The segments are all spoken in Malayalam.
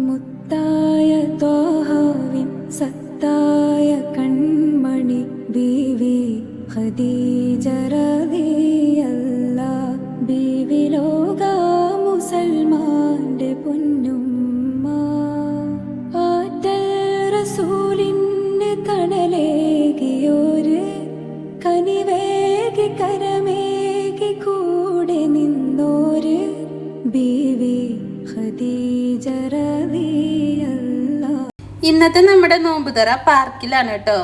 മുത്തായ ത്വാഹാവിൻ സത്തായ കൺമണി ബീവി ഖദീജ റളിയല്ലാഹ് ബീവി ലോക മുസൽമാന്റെ പൊന്നുമ്മ ആറ്റൽ റസൂലിന് തണലേകിയോര് കനിവേകി കരമേകി കൂടെ നിന്നോര് ബീവി ഖദീജ റളിയല്ലാഹ്. ഇന്നത്തെ നമ്മുടെ നോമ്പുതറ പാർക്കിലാണ് കേട്ടോ.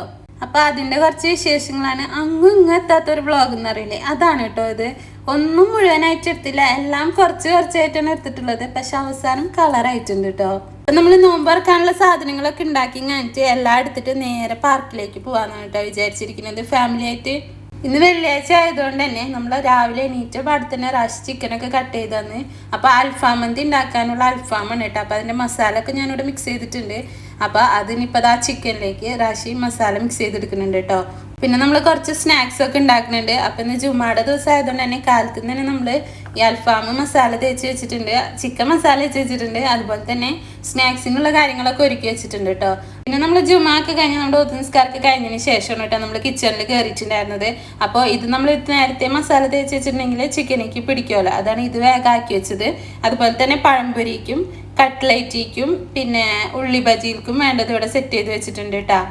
അപ്പൊ അതിന്റെ കുറച്ച് വിശേഷങ്ങളാണ്. അങ്ങും ഇങ്ങും എത്താത്തൊരു വ്ളോഗ് എന്നറിയില്ലേ, അതാണ് കേട്ടോ ഇത്. ഒന്നും മുഴുവനായിട്ട് എടുത്തില്ല, എല്ലാം കുറച്ചായിട്ടാണ് എടുത്തിട്ടുള്ളത്. പക്ഷെ അവസാനം കളറായിട്ടുണ്ട് കേട്ടോ. അപ്പൊ നമ്മൾ നോമ്പറക്കാനുള്ള സാധനങ്ങളൊക്കെ ഉണ്ടാക്കി കഴിഞ്ഞിട്ട് എല്ലാം എടുത്തിട്ട് നേരെ പാർക്കിലേക്ക് പോവാന്നാണ് കേട്ടോ വിചാരിച്ചിരിക്കുന്നത്, ഫാമിലി ആയിട്ട്. ഇന്ന് വെള്ളിയാഴ്ച ആയതുകൊണ്ട് തന്നെ നമ്മൾ രാവിലെ എണീറ്റ പാടെ തന്നെ റാഷി ചിക്കനൊക്കെ കട്ട് ചെയ്ത് തന്ന്. അപ്പോൾ അൽഫാം മന്തി ഉണ്ടാക്കാനുള്ള അൽഫാമാണ് കേട്ടോ. അപ്പോൾ അതിൻ്റെ മസാല ഒക്കെ ഞാനിവിടെ മിക്സ് ചെയ്തിട്ടുണ്ട്. അപ്പോൾ അതിനിപ്പോൾ ആ ചിക്കനിലേക്ക് റാഷി മസാല മിക്സ് ചെയ്തെടുക്കുന്നുണ്ട് കേട്ടോ. പിന്നെ നമ്മൾ കുറച്ച് സ്നാക്സ് ഒക്കെ ഉണ്ടാക്കുന്നുണ്ട്. അപ്പം ഇന്ന് ജുമാടെ ദിവസം ആയതുകൊണ്ട് തന്നെ കാലത്ത് തന്നെ നമ്മൾ ഈ അൽഫാം മസാല തേച്ച് വെച്ചിട്ടുണ്ട്, ചിക്കൻ മസാല തേച്ച് വെച്ചിട്ടുണ്ട്. അതുപോലെ തന്നെ സ്നാക്സിനുള്ള കാര്യങ്ങളൊക്കെ ഒരുക്കി വെച്ചിട്ടുണ്ട് കേട്ടോ. പിന്നെ നമ്മൾ ജുമാക്ക് കഴിഞ്ഞ് നമ്മുടെ ഒത്തുനിസ്കാർക്ക് കഴിഞ്ഞതിന് ശേഷമാണ് കേട്ടോ നമ്മൾ കിച്ചണിൽ കയറിയിട്ടുണ്ടായിരുന്നത്. അപ്പോൾ ഇത് നമ്മൾ നേരത്തെ മസാല തേച്ച് വെച്ചിട്ടുണ്ടെങ്കിൽ ചിക്കനേക്ക് പിടിക്കുമല്ലോ, അതാണ് ഇത് വേഗമാക്കി വെച്ചത്. അതുപോലെ തന്നെ പഴംപൊരിക്കും കട്ട്ലൈറ്റിക്കും പിന്നെ ഉള്ളി ബജിയിൽക്കും വേണ്ടത് ഇവിടെ സെറ്റ് ചെയ്ത് വെച്ചിട്ടുണ്ട് കേട്ടോ.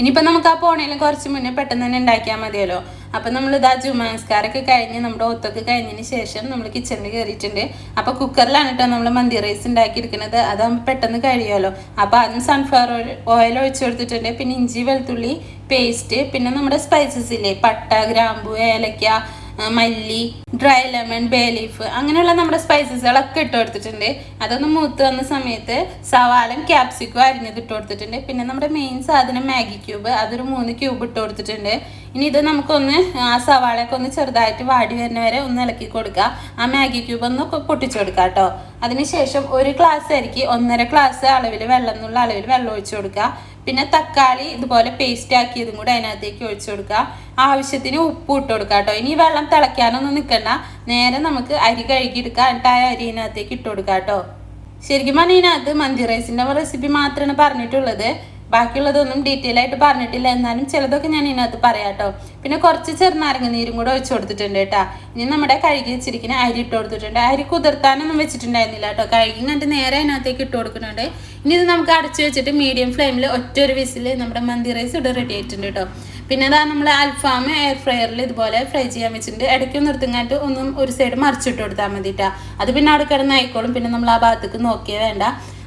ഇനിയിപ്പോൾ നമുക്ക് ആ പോണേലും കുറച്ച് മുന്നേ പെട്ടെന്ന് തന്നെ ഉണ്ടാക്കിയാൽ മതിയല്ലോ. അപ്പം നമ്മൾ ഇതാ ജുമാസ്കാരൊക്കെ കഴിഞ്ഞ് നമ്മുടെ ഒത്തൊക്കെ കഴിഞ്ഞതിന് ശേഷം നമ്മൾ കിച്ചണിൽ കയറിയിട്ടുണ്ട്. അപ്പോൾ കുക്കറിലാണ് കേട്ടോ നമ്മൾ മന്തി റൈസ് ഉണ്ടാക്കിയിരിക്കുന്നത്. അതാകുമ്പോൾ പെട്ടെന്ന് കഴിയുമല്ലോ. അപ്പോൾ അതിന് സൺഫ്ലവർ ഓയിൽ ഒഴിച്ചു കൊടുത്തിട്ടുണ്ട്. പിന്നെ ഇഞ്ചി വെളുത്തുള്ളി പേസ്റ്റ്, പിന്നെ നമ്മുടെ സ്പൈസസ് ഇല്ലേ, പട്ട ഗ്രാമ്പു ഏലക്ക മല്ലി ഡ്രൈ ലെമൺ ബേ ലീഫ് അങ്ങനെയുള്ള നമ്മുടെ സ്പൈസസുകളൊക്കെ ഇട്ട് കൊടുത്തിട്ടുണ്ട്. അതൊന്ന് മൂത്ത് വന്ന സമയത്ത് സവാളയും ക്യാപ്സിക്കും അരിഞ്ഞത് ഇട്ട് കൊടുത്തിട്ടുണ്ട്. പിന്നെ നമ്മുടെ മെയിൻ സാധനം മാഗി ക്യൂബ്, അതൊരു 3 ക്യൂബ് ഇട്ട് കൊടുത്തിട്ടുണ്ട്. ഇനി ഇത് നമുക്കൊന്ന് ആ സവാളയൊക്കെ ഒന്ന് ചെറുതായിട്ട് വാടി വരുന്ന വരെ ഒന്ന് ഇളക്കി കൊടുക്കുക. ആ മാഗി ക്യൂബ് ഒന്ന് പൊട്ടിച്ചു കൊടുക്കുക കേട്ടോ. അതിനുശേഷം 1 ഗ്ലാസ് അരിക്ക് 1.5 ഗ്ലാസ് അളവിൽ വെള്ളം എന്നുള്ള അളവിൽ വെള്ളം ഒഴിച്ചു കൊടുക്കുക. പിന്നെ തക്കാളി ഇതുപോലെ പേസ്റ്റ് ആക്കിയതും കൂടെ അതിനകത്തേക്ക് ഒഴിച്ചു കൊടുക്കുക. ആവശ്യത്തിന് ഉപ്പ് ഇട്ട് കൊടുക്കുക കേട്ടോ. ഇനി വെള്ളം തിളയ്ക്കാനൊന്നും നിൽക്കണ്ട, നേരെ നമുക്ക് അരി കഴുകിയെടുക്കുക. എന്നിട്ട് ആ അരിനകത്തേക്ക് ഇട്ട് കൊടുക്കുക കേട്ടോ. ശരിക്കും പറഞ്ഞാൽ ഇതിനകത്ത് മന്തി റൈസിൻ്റെ റെസിപ്പി മാത്രമാണ് പറഞ്ഞിട്ടുള്ളത്, ബാക്കിയുള്ളതൊന്നും ഡീറ്റെയിൽ ആയിട്ട് പറഞ്ഞിട്ടില്ല. എന്നാലും ചിലതൊക്കെ ഞാൻ ഇതിനകത്ത് പറയാം കേട്ടോ. പിന്നെ കുറച്ച് ചെറുനാരങ്ങ നീരും കൂടെ ഒഴിച്ചു കൊടുത്തിട്ടുണ്ട് കേട്ടോ. ഇനി നമ്മുടെ കഴുകി വെച്ചിരിക്കുന്ന അരി ഇട്ട് കൊടുത്തിട്ടുണ്ട്. അരി കുതിർത്താനൊന്നും വെച്ചിട്ടുണ്ടായിരുന്നില്ല കേട്ടോ, കഴുകി കണ്ട് നേരെ അതിനകത്തേക്ക് ഇട്ട് കൊടുക്കുന്നുണ്ട്. ഇനി ഇത് നമുക്ക് അടച്ചു വെച്ചിട്ട് മീഡിയം ഫ്ലെയിമിൽ ഒറ്റൊരു വിസിൽ നമ്മുടെ മന്തി റൈസ് ഇവിടെ റെഡി ആയിട്ടുണ്ട് കേട്ടോ. പിന്നെ അതാ നമ്മൾ അൽഫാം എയർ ഫ്രയറിൽ ഇതുപോലെ ഫ്രൈ ചെയ്യാൻ വെച്ചിട്ടുണ്ട്. ഇടയ്ക്ക് നിർത്തുങ്ങായിട്ട് ഒന്നും ഒരു സൈഡ് മറിച്ചിട്ട് കൊടുത്താൽ മതിട്ടാ. അത് പിന്നെ അവിടെ കിടന്ന് ആയിക്കോളും. പിന്നെ നമ്മൾ ആ ഭാഗത്തേക്ക് നോക്കിയേ വേണ്ട.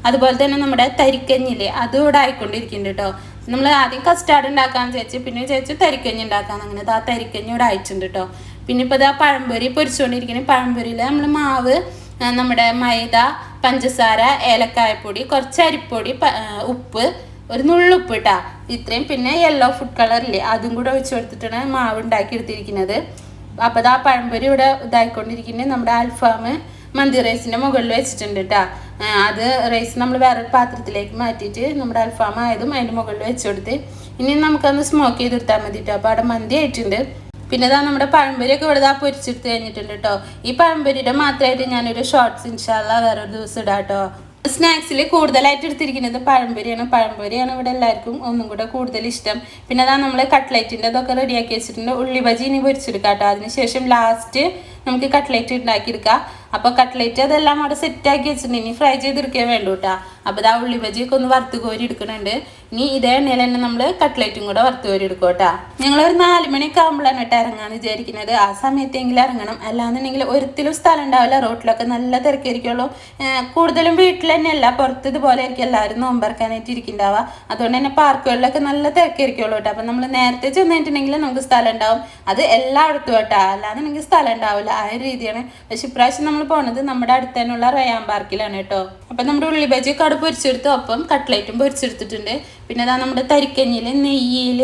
അതുപോലെ തന്നെ നമ്മുടെ തരിക്കഞ്ഞില്ലേ, അതും ഇവിടെ ആയിക്കൊണ്ടിരിക്കുന്നുണ്ട് കേട്ടോ. നമ്മൾ ആദ്യം കസ്റ്റാർഡ് ഉണ്ടാക്കാമെന്ന് വിചാരിച്ചു, പിന്നെ വിചാരിച്ചു തരിക്കഞ്ഞി ഉണ്ടാക്കാമെന്ന്. അങ്ങനെ ആ തരിക്കഞ്ഞി ഇവിടെ അയച്ചിട്ടുണ്ട് കേട്ടോ. പിന്നെ ഇപ്പോൾ ഇതാ പഴംപൊരി പൊരിച്ചുകൊണ്ടിരിക്കുന്നത്. പഴംപൊരിയിൽ നമ്മൾ മാവ് നമ്മുടെ മൈദ പഞ്ചസാര ഏലക്കായപ്പൊടി കുറച്ച് അരിപ്പൊടി ഉപ്പ് ഒരു നുള്ളുപ്പ് ഇട്ടാ ഇത്രയും, പിന്നെ യെല്ലോ ഫുഡ് കളറില്ലേ അതും കൂടെ ഒഴിച്ചു കൊടുത്തിട്ടാണ് മാവ് ഉണ്ടാക്കി എടുത്തിരിക്കുന്നത്. അപ്പോൾ ആ പഴംപൊരി ഇവിടെ ഇതായിക്കൊണ്ടിരിക്കുന്നത്. നമ്മുടെ അൽഫാം മന്തി റൈസിൻ്റെ മുകളിൽ വെച്ചിട്ടുണ്ട് കേട്ടോ. അത് റൈസ് നമ്മൾ വേറൊരു പാത്രത്തിലേക്ക് മാറ്റിയിട്ട് നമ്മുടെ അൽഫാം ആയതും അതിൻ്റെ മുകളിൽ വെച്ച് കൊടുത്ത് ഇനി നമുക്കൊന്ന് സ്മോക്ക് ചെയ്തെടുത്താൽ മതി കേട്ടോ. അപ്പോൾ അവിടെ മന്തി ആയിട്ടുണ്ട്. പിന്നെ ഇതാ നമ്മുടെ പഴംപൊരിയൊക്കെ ഇവിടെ പൊരിച്ചെടുത്ത് കഴിഞ്ഞിട്ടുണ്ട് കേട്ടോ. ഈ പഴംപൊരിയുടെ മാത്രമായിട്ട് ഞാനൊരു ഷോർട്ട്സ് ഇൻഷാല്ലാ വേറൊരു ദിവസം ഇടാം കേട്ടോ. സ്നാക്സിൽ കൂടുതലായിട്ട് എടുത്തിരിക്കുന്നത് പഴംപൊരിയാണ്. പഴംപൊരിയാണ് ഇവിടെ എല്ലാവർക്കും ഒന്നും കൂടെ കൂടുതൽ ഇഷ്ടം. പിന്നെ അതാ നമ്മൾ കട്ട്ലൈറ്റിൻ്റെ അതൊക്കെ റെഡിയാക്കി വെച്ചിട്ടുണ്ട്. ഉള്ളി ബജി ഇനി പൊരിച്ചെടുക്കാം കേട്ടോ. അതിനുശേഷം ലാസ്റ്റ് നമുക്ക് കട്ട്ലൈറ്റ് ഉണ്ടാക്കിയെടുക്കാം. അപ്പോൾ കട്ട്ലൈറ്റ് അതെല്ലാം അവിടെ സെറ്റാക്കി വെച്ചിട്ടുണ്ട്. ഇനി ഫ്രൈ ചെയ്തെടുക്കാൻ വേണ്ടു കേട്ടോ. അപ്പോൾ ഇതാ ഉള്ളി ബജിയൊക്കെ ഒന്ന് വറുത്ത് കോരി എടുക്കുന്നുണ്ട്. ഇനി ഇതേ എണ്ണയിൽ തന്നെ നമ്മൾ കട്ട്ലൈറ്റും കൂടെ വറുത്ത് കോരി എടുക്കും കേട്ടോ. ഞങ്ങളൊരു 4 മണിയൊക്കെ ആകുമ്പോഴാണ് കേട്ടോ ഇറങ്ങാമെന്ന് വിചാരിക്കുന്നത്. ആ സമയത്തെങ്കിലും ഇറങ്ങണം, അല്ലാന്നുണ്ടെങ്കിൽ ഒരിക്കലും സ്ഥലം ഉണ്ടാവില്ല. റോട്ടിലൊക്കെ നല്ല തിരക്കായിരിക്കുള്ളൂ. കൂടുതലും വീട്ടിൽ തന്നെയല്ല, പുറത്ത് ഇതുപോലെ ആയിരിക്കും എല്ലാവരും നോമ്പറക്കാനായിട്ട് ഇരിക്കുന്നുണ്ടാവുക. അതുകൊണ്ട് തന്നെ പാർക്കുകളിലൊക്കെ നല്ല തിരക്കായിരിക്കുള്ളൂ കേട്ടോ. അപ്പം നമ്മൾ നേരത്തെ ചെന്നിട്ടുണ്ടെങ്കിൽ നമുക്ക് സ്ഥലം ഉണ്ടാവും. അത് എല്ലായിടത്തും കേട്ടോ, അല്ലാന്നുണ്ടെങ്കിൽ സ്ഥലം ഉണ്ടാവില്ല. ആ ഒരു രീതിയാണ്. പക്ഷെ ഇപ്രാവശ്യം നമ്മൾ പോണത് നമ്മുടെ അടുത്ത് തന്നെയുള്ള റയാൻ പാർക്കിലാണ് കേട്ടോ. അപ്പം നമ്മുടെ ഉള്ളി ബജിയൊക്കെ അവിടെ പൊരിച്ചെടുത്തു, ഒപ്പം കട്ട്ലൈറ്റും പൊരിച്ചെടുത്തിട്ടുണ്ട്. പിന്നെ അതാ നമ്മുടെ തരിക്കഞ്ഞിൽ നെയ്യിൽ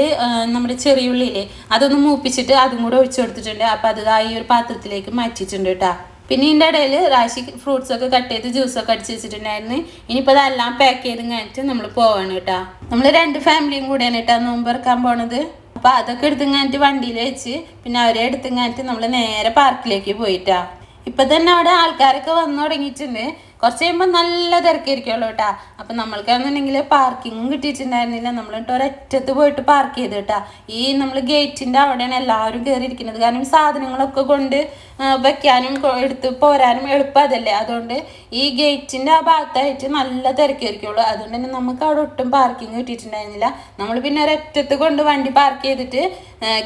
നമ്മുടെ ചെറിയ ഉള്ളിയില്ലേ അതൊന്ന് മൂപ്പിച്ചിട്ട് അതും കൂടെ ഒഴിച്ചു കൊടുത്തിട്ടുണ്ട്. അപ്പം അത് ഈ ഒരു പാത്രത്തിലേക്ക് മാറ്റിയിട്ടുണ്ട് കേട്ടോ. പിന്നെ ഇതിൻ്റെ ഇടയിൽ റാശി ഫ്രൂട്ട്സൊക്കെ കട്ട് ചെയ്ത് ജ്യൂസൊക്കെ അടിച്ച് വെച്ചിട്ടുണ്ടായിരുന്നു. ഇനിയിപ്പോൾ അതെല്ലാം പാക്ക് ചെയ്ത് കഴിഞ്ഞിട്ട് നമ്മൾ പോവാണ് കേട്ടോ. നമ്മൾ 2 ഫാമിലിയും കൂടെയാണ് കേട്ടോ നോമ്പറക്കാൻ പോണത്. അപ്പോൾ അതൊക്കെ എടുത്തുങ്ങാനിട്ട് വണ്ടിയിൽ വെച്ച് പിന്നെ അവരെ എടുത്തുങ്ങാനിട്ട് നമ്മൾ നേരെ പാർക്കിലേക്ക് പോയിട്ടാ. ഇപ്പം തന്നെ അവിടെ ആൾക്കാരൊക്കെ വന്നു തുടങ്ങിയിട്ടുണ്ട്. കുറച്ച് കഴിയുമ്പോൾ നല്ല തിരക്കായിരിക്കുമല്ലോ കേട്ടാ. അപ്പം നമ്മൾക്കാണെന്നുണ്ടെങ്കിൽ പാർക്കിങ്ങും കിട്ടിയിട്ടുണ്ടായിരുന്നില്ല. നമ്മളിട്ട് ഒരറ്റത്ത് പോയിട്ട് പാർക്ക് ചെയ്ത് കേട്ടാ. ഈ നമ്മൾ ഗേറ്റിൻ്റെ അവിടെയാണ് എല്ലാവരും കയറിയിരിക്കുന്നത്. കാരണം സാധനങ്ങളൊക്കെ കൊണ്ട് വെക്കാനും എടുത്ത് പോരാനും എളുപ്പം അതല്ലേ. അതുകൊണ്ട് ഈ ഗേറ്റിൻ്റെ ആ ഭാഗത്തായിട്ട് നല്ല തിരക്കായിരിക്കുള്ളൂ. അതുകൊണ്ട് തന്നെ നമുക്ക് അവിടെ ഒട്ടും പാർക്കിങ് കിട്ടിയിട്ടുണ്ടായിരുന്നില്ല. നമ്മൾ പിന്നെ ഒരറ്റത്ത് കൊണ്ട് വണ്ടി പാർക്ക് ചെയ്തിട്ട്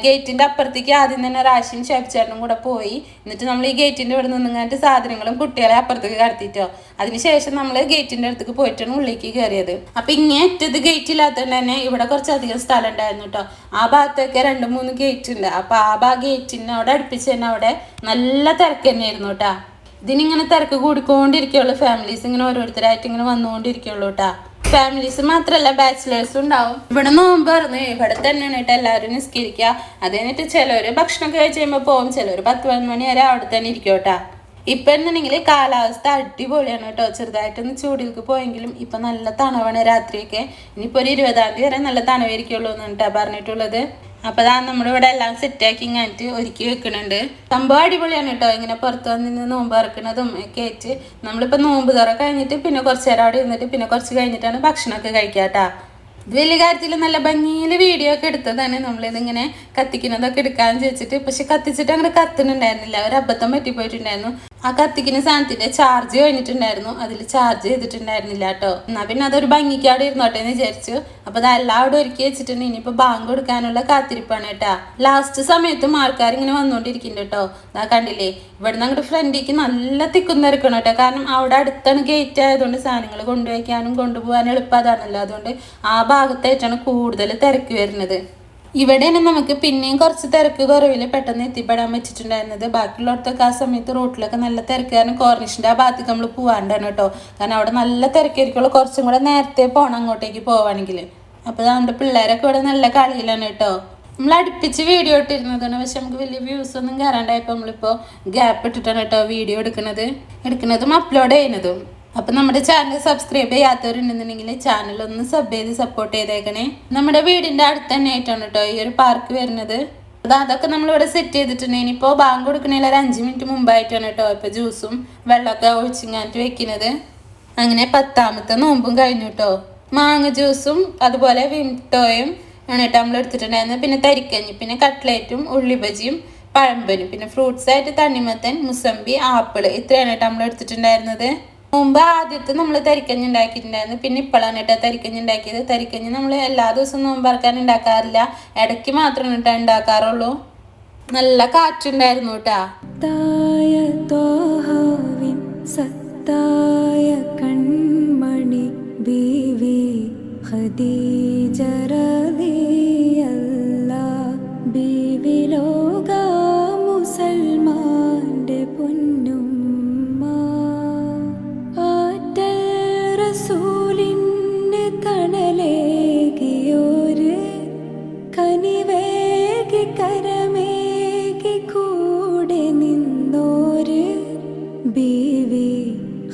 ഗേറ്റിൻ്റെ അപ്പുറത്തേക്ക് ആദ്യം തന്നെ റാഷിയും ഷെഫ്ചേട്ടനും കൂടെ പോയി. എന്നിട്ട് നമ്മൾ ഈ ഗേറ്റിൻ്റെ ഇവിടെ നിന്നിങ്ങാണ്ട് സാധനങ്ങളും കുട്ടികളെ അപ്പുറത്തേക്ക് കടത്തിയിട്ടോ. അതിനുശേഷം നമ്മൾ ഗേറ്റിൻ്റെ അടുത്തേക്ക് പോയിട്ടാണ് ഉള്ളിലേക്ക് കയറിയത്. അപ്പം ഇങ്ങനെ അറ്റത് ഗേറ്റ് ഇല്ലാത്തതുകൊണ്ട് തന്നെ ഇവിടെ കുറച്ചധികം സ്ഥലം ഉണ്ടായിരുന്നു കേട്ടോ. ആ ഭാഗത്തൊക്കെ 2-3 ഗേറ്റ് ഉണ്ട്. അപ്പം ആ ഗേറ്റിന് അവിടെ അടുപ്പിച്ച് തന്നെ അവിടെ നല്ല തിരക്ക് തന്നെയായിരുന്നു കേട്ടാ. ഇതിനിങ്ങനെ തിരക്ക് കൂടിക്കൊണ്ടിരിക്കുള്ളൂ. ഫാമിലീസ് ഇങ്ങനെ ഓരോരുത്തരായിട്ട് ഇങ്ങനെ വന്നുകൊണ്ടിരിക്കുള്ളൂ കേട്ടാ. ഫാമിലീസ് മാത്രമല്ല ബാച്ചിലേഴ്സും ഉണ്ടാവും. ഇവിടെ നോമ്പ് പറഞ്ഞു ഇവിടെ തന്നെയാണ് കേട്ടോ എല്ലാവരും നിസ്കരിക്കുക. അത് കഴിഞ്ഞിട്ട് ചിലവർ ഭക്ഷണമൊക്കെ കഴിച്ച് കഴിയുമ്പോൾ പോകും. ചിലവർ 10-11 മണി വരെ അവിടെ തന്നെ ഇരിക്കും കേട്ടാ. ഇപ്പം എന്നുണ്ടെങ്കിൽ കാലാവസ്ഥ അടിപൊളിയാണ് കേട്ടോ. ചെറുതായിട്ടൊന്ന് ചൂടിലേക്ക് പോയെങ്കിലും ഇപ്പം നല്ല തണവാണ് രാത്രിയൊക്കെ. ഇനിയിപ്പോൾ ഒരു 20-ാം തീയതി വരെ നല്ല തണവായിരിക്കുള്ളൂ എന്ന് കേട്ടോ പറഞ്ഞിട്ടുള്ളത്. അപ്പോൾ അതാ നമ്മളിവിടെ എല്ലാം സെറ്റാക്കി ഇങ്ങായിട്ട് ഒരുക്കി വെക്കുന്നുണ്ട്. സംഭവം അടിപൊളിയാണ് കേട്ടോ. ഇങ്ങനെ പുറത്ത് വന്ന് നോമ്പ് ഇറക്കുന്നതും ഒക്കെ ആയിട്ട് നമ്മളിപ്പോൾ നോമ്പ് തുറ കഴിഞ്ഞിട്ട് പിന്നെ കുറച്ച് നേരം അവിടെ ഇരുന്നിട്ട് പിന്നെ കുറച്ച് കഴിഞ്ഞിട്ടാണ് ഭക്ഷണമൊക്കെ കഴിക്കുക കേട്ടോ. ഇത് വലിയ കാര്യത്തിൽ നല്ല ഭംഗിയിൽ വീഡിയോ ഒക്കെ എടുത്തതാണ്. നമ്മളിതിങ്ങനെ കത്തിക്കുന്നതൊക്കെ എടുക്കാമെന്ന് ചോദിച്ചിട്ട് പക്ഷെ കത്തിച്ചിട്ട് അങ്ങനെ കത്തുന്നുണ്ടായിരുന്നില്ല. ഒരു അബദ്ധം പറ്റിപ്പോയിട്ടുണ്ടായിരുന്നു. ആ കത്തിക്കുന്ന സാധനത്തിൻ്റെ ചാർജ് കഴിഞ്ഞിട്ടുണ്ടായിരുന്നു. അതിൽ ചാർജ് ചെയ്തിട്ടുണ്ടായിരുന്നില്ല കേട്ടോ. എന്നാൽ പിന്നെ അതൊരു ഭംഗിക്ക് അവിടെ ഇരുന്നോട്ടെ എന്ന് വിചാരിച്ചു. അപ്പോൾ അതെല്ലാം അവിടെ ഒരുക്കി വെച്ചിട്ടുണ്ട്. ഇനിയിപ്പോൾ ബാങ്ക് കൊടുക്കാനുള്ള കാത്തിരിപ്പാണ് കേട്ടാ. ലാസ്റ്റ് സമയത്തും ആൾക്കാർ ഇങ്ങനെ വന്നുകൊണ്ടിരിക്കുന്നുണ്ട് കേട്ടോ. അതാ കണ്ടില്ലേ, ഇവിടുന്ന് അങ്ങോട്ട് ഫ്രണ്ടിലേക്ക് നല്ല തിക്കുന്നിറക്കണം കേട്ടോ. കാരണം അവിടെ അടുത്താണ് ഗേറ്റ് ആയതുകൊണ്ട് സാധനങ്ങൾ കൊണ്ടുവയ്ക്കാനും കൊണ്ടുപോകാനും എളുപ്പം അതാണല്ലോ. അതുകൊണ്ട് ആ ഭാഗത്തായിട്ടാണ് കൂടുതൽ തിരക്ക് വരുന്നത്. ഇവിടെയാണ് നമുക്ക് പിന്നെയും കുറച്ച് തിരക്ക് കുറവിൽ പെട്ടെന്ന് എത്തിപ്പെടാൻ വെച്ചിട്ടുണ്ടായിരുന്നത്. ബാക്കിയുള്ളടത്തൊക്കെ ആ സമയത്ത് റോട്ടിലൊക്കെ നല്ല തിരക്ക്. കാരണം കോർണിഷിൻ്റെ ആ ഭാഗത്തേക്ക് നമ്മൾ പോകാണ്ടാണ് കേട്ടോ. കാരണം അവിടെ നല്ല തിരക്കായിരിക്കുള്ളൂ. കുറച്ചും കൂടെ നേരത്തെ പോകണം അങ്ങോട്ടേക്ക് പോവുകയാണെങ്കിൽ. അപ്പോൾ നമ്മുടെ പിള്ളേരൊക്കെ ഇവിടെ നല്ല കളിയിലാണ് കേട്ടോ. നമ്മൾ അടുപ്പിച്ച് വീഡിയോ ഇട്ടിരുന്നതാണ്. പക്ഷെ നമുക്ക് വലിയ വ്യൂസ് ഒന്നും കയറാണ്ടായപ്പോൾ നമ്മളിപ്പോൾ ഗ്യാപ്പ് ഇട്ടിട്ടാണ് കേട്ടോ വീഡിയോ എടുക്കുന്നതും അപ്ലോഡ് ചെയ്യുന്നതും. അപ്പം നമ്മുടെ ചാനൽ സബ്സ്ക്രൈബ് ചെയ്യാത്തവരുണ്ടെന്നുണ്ടെങ്കിൽ ചാനലൊന്ന് സബ് ചെയ്ത് സപ്പോർട്ട് ചെയ്തേക്കണേ. നമ്മുടെ വീടിൻ്റെ അടുത്ത് തന്നെ ആയിട്ടാണ് കേട്ടോ ഈ ഒരു പാർക്ക് വരുന്നത്. അതൊക്കെ നമ്മളിവിടെ സെറ്റ് ചെയ്തിട്ടുണ്ട്. ഇനിയിപ്പോൾ ബാങ്ക് കൊടുക്കണേൽ ഒരു 5 മിനിറ്റ് മുമ്പായിട്ടാണ് കേട്ടോ ഇപ്പോൾ ജ്യൂസും വെള്ളമൊക്കെ ഒഴിച്ചിങ്ങാറ്റ് വെക്കുന്നത്. അങ്ങനെ 10ാമത്തെ നോമ്പും കഴിഞ്ഞു കേട്ടോ. മാങ്ങ ജ്യൂസും അതുപോലെ വിംടോയും ആണ് കേട്ടോ നമ്മൾ എടുത്തിട്ടുണ്ടായിരുന്നത്. പിന്നെ തരിക്കഞ്ഞി, പിന്നെ കട്ട്ലേറ്റും ഉള്ളിബജിയും പഴമ്പനും, പിന്നെ ഫ്രൂട്ട്സ് ആയിട്ട് തണ്ണിമത്തൻ, മുസമ്പി, ആപ്പിൾ, ഇത്രയാണ് കേട്ടോ നമ്മൾ എടുത്തിട്ടുണ്ടായിരുന്നത്. മുമ്പ് ആദ്യത്തെ നമ്മൾ തരിക്കഞ്ഞി ഉണ്ടാക്കിയിട്ടുണ്ടായിരുന്നു. പിന്നെ ഇപ്പോഴാണ് കേട്ടോ തരിക്കഞ്ഞി ഉണ്ടാക്കിയത്. തരിക്കഞ്ഞി നമ്മൾ എല്ലാ ദിവസവും നോമ്പറക്കാൻ ഉണ്ടാക്കാറില്ല, ഇടയ്ക്ക് മാത്രമാണ് കേട്ടോ ഉണ്ടാക്കാറുള്ളൂ. നല്ല കാറ്റുണ്ടായിരുന്നു കേട്ടാ. സത്തായ കൺമണി ബീവി ഖദീജ റളിയല്ലാഹ് ബീവി ലോക മുസൽമാന്റെ പൊന്നും റസൂലിന്റെ തണലേകിയൊരു കനിവേകി കരമേകി കൂടെ നിന്നോര് ബീവി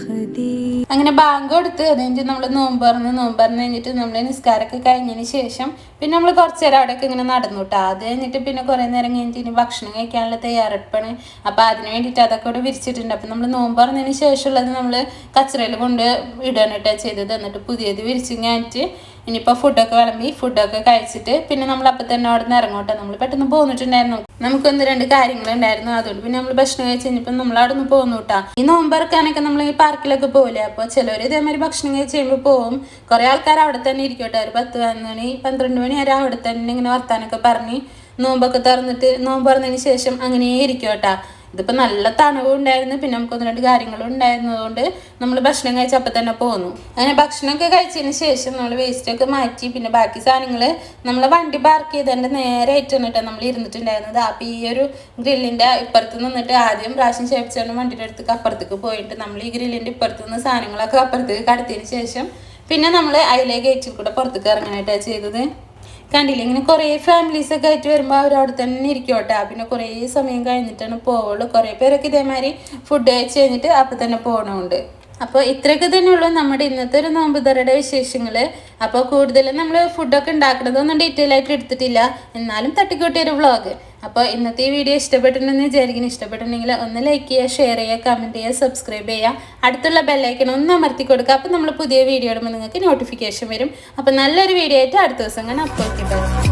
ഖദീജ. അങ്ങനെ ബാങ്ക് കൊടുത്ത് അത് കഴിഞ്ഞിട്ട് നമ്മൾ നോമ്പ് പറഞ്ഞ് കഴിഞ്ഞിട്ട് നമ്മൾ നിസ്കാരമൊക്കെ കഴിഞ്ഞതിന് ശേഷം പിന്നെ നമ്മൾ കുറച്ച് നേരം അവിടെയൊക്കെ ഇങ്ങനെ നടന്നു കേട്ടോ. അത് കഴിഞ്ഞിട്ട് പിന്നെ കുറേ നേരം കഴിഞ്ഞിട്ട് ഇനി ഭക്ഷണം കഴിക്കാനുള്ള തയ്യാറെടുപ്പാണ്. അപ്പോൾ അതിന് വേണ്ടിയിട്ട് അതൊക്കെ ഇവിടെ വിരിച്ചിട്ടുണ്ട്. അപ്പം നമ്മൾ നോമ്പ് പറഞ്ഞതിന് ശേഷമുള്ളത് നമ്മൾ കച്ചറയിൽ കൊണ്ട് ഇടാണ് കേട്ടോ ചെയ്തത്. എന്നിട്ട് പുതിയത് വിരിച്ച് കഴിഞ്ഞിട്ട് ഇനിയിപ്പോൾ ഫുഡൊക്കെ വിളമ്പി ഫുഡൊക്കെ കഴിച്ചിട്ട് പിന്നെ നമ്മൾ അപ്പം തന്നെ അവിടെ നിന്ന് ഇറങ്ങോട്ടെ. നമ്മൾ പെട്ടെന്ന് പോന്നിട്ടുണ്ടായിരുന്നു. നമുക്ക് 1-2 കാര്യങ്ങളുണ്ടായിരുന്നു. അതുകൊണ്ട് പിന്നെ നമ്മൾ ഭക്ഷണം കഴിച്ച് കഴിഞ്ഞപ്പോൾ നമ്മൾ അവിടെ നിന്ന് പോന്നു കേട്ടാ. ഈ നോമ്പറക്കാനൊക്കെ നമ്മൾ ഈ പാർക്കിലൊക്കെ പോകില്ലേ. അപ്പോൾ ചിലവർ ഇതേമാതിരി ഭക്ഷണം കഴിച്ച് കഴിയുമ്പോൾ പോകും. കുറേ ആൾക്കാർ അവിടെ തന്നെ ഇരിക്കട്ടെ. ഒരു 10-11 മണി 12 മണി വരെ അവിടെ തന്നെ ഇങ്ങനെ വർത്താനൊക്കെ പറഞ്ഞ് നോമ്പൊക്കെ തുറന്നിട്ട് നോമ്പ് തുറന്നതിന് ശേഷം അങ്ങനെ ഇരിക്കും കേട്ടാ. ഇതിപ്പോൾ നല്ല തണുവും ഉണ്ടായിരുന്നു. പിന്നെ നമുക്ക് 1-2 കാര്യങ്ങളും ഉണ്ടായിരുന്നതുകൊണ്ട് നമ്മൾ ഭക്ഷണം കഴിച്ച് അപ്പം തന്നെ പോന്നു. അങ്ങനെ ഭക്ഷണമൊക്കെ കഴിച്ചതിന് ശേഷം നമ്മൾ വേസ്റ്റൊക്കെ മാറ്റി പിന്നെ ബാക്കി സാധനങ്ങൾ നമ്മൾ വണ്ടി പാർക്ക് ചെയ്തതിൻ്റെ നേരെ ആയിട്ടാണ് കേട്ടോ നമ്മൾ ഇരുന്നിട്ടുണ്ടായിരുന്നത്. അപ്പോൾ ഈ ഒരു ഗ്രില്ലിൻ്റെ ഇപ്പുറത്ത് നിന്നിട്ട് ആദ്യം പ്രാവശ്യം ഷേപ്പിച്ചാണ് വണ്ടിയുടെ അടുത്തേക്ക് അപ്പുറത്തേക്ക് പോയിട്ട് നമ്മൾ ഈ ഗ്രില്ലിൻ്റെ ഇപ്പുറത്ത് നിന്ന് സാധനങ്ങളൊക്കെ അപ്പുറത്തേക്ക് കടത്തിയതിന് ശേഷം പിന്നെ നമ്മൾ അതിലെ ഗേറ്റിൽ കൂടെ പുറത്തേക്ക് ഇറങ്ങാനായിട്ടാണ് ചെയ്തത്. കണ്ടില്ല, ഇങ്ങനെ കുറേ ഫാമിലീസൊക്കെ ആയിട്ട് വരുമ്പോൾ അവരവിടെ തന്നെ ഇരിക്കോട്ടെ. പിന്നെ കുറേ സമയം കഴിഞ്ഞിട്ടാണ് പോവുള്ളൂ. കുറേ പേരൊക്കെ ഇതേമാതിരി ഫുഡ് കഴിച്ച് കഴിഞ്ഞിട്ട് അപ്പം തന്നെ പോകണമുണ്ട്. അപ്പോൾ ഇത്രയൊക്കെ തന്നെയുള്ളൂ നമ്മുടെ ഇന്നത്തെ ഒരു നോമ്പ് തുറയുടെ വിശേഷങ്ങൾ. അപ്പോൾ കൂടുതലും നമ്മൾ ഫുഡൊക്കെ ഉണ്ടാക്കുന്നതൊന്നും ഡീറ്റെയിൽ ആയിട്ട് എടുത്തിട്ടില്ല, എന്നാലും തട്ടിക്കൂട്ടിയൊരു വ്ളോഗ്. അപ്പോൾ ഇന്നത്തെ ഈ വീഡിയോ ഇഷ്ടപ്പെട്ടിട്ടുണ്ടെന്ന് വിചാരിക്കുന്നു. ഇഷ്ടപ്പെട്ടിട്ടുണ്ടെങ്കിൽ ഒന്ന് ലൈക്ക് ചെയ്യുക, ഷെയർ ചെയ്യുക, കമൻറ്റ് ചെയ്യുക, സബ്സ്ക്രൈബ് ചെയ്യുക, അടുത്തുള്ള ബെല്ലൈക്കൺ ഒന്ന് അമർത്തി കൊടുക്കുക. അപ്പോൾ നമ്മൾ പുതിയ വീഡിയോ ഇടുമ്പോൾ നിങ്ങൾക്ക് നോട്ടിഫിക്കേഷൻ വരും. അപ്പോൾ നല്ലൊരു വീഡിയോ ആയിട്ട് അടുത്ത ദിവസം കാണാം. അപ്പോൾ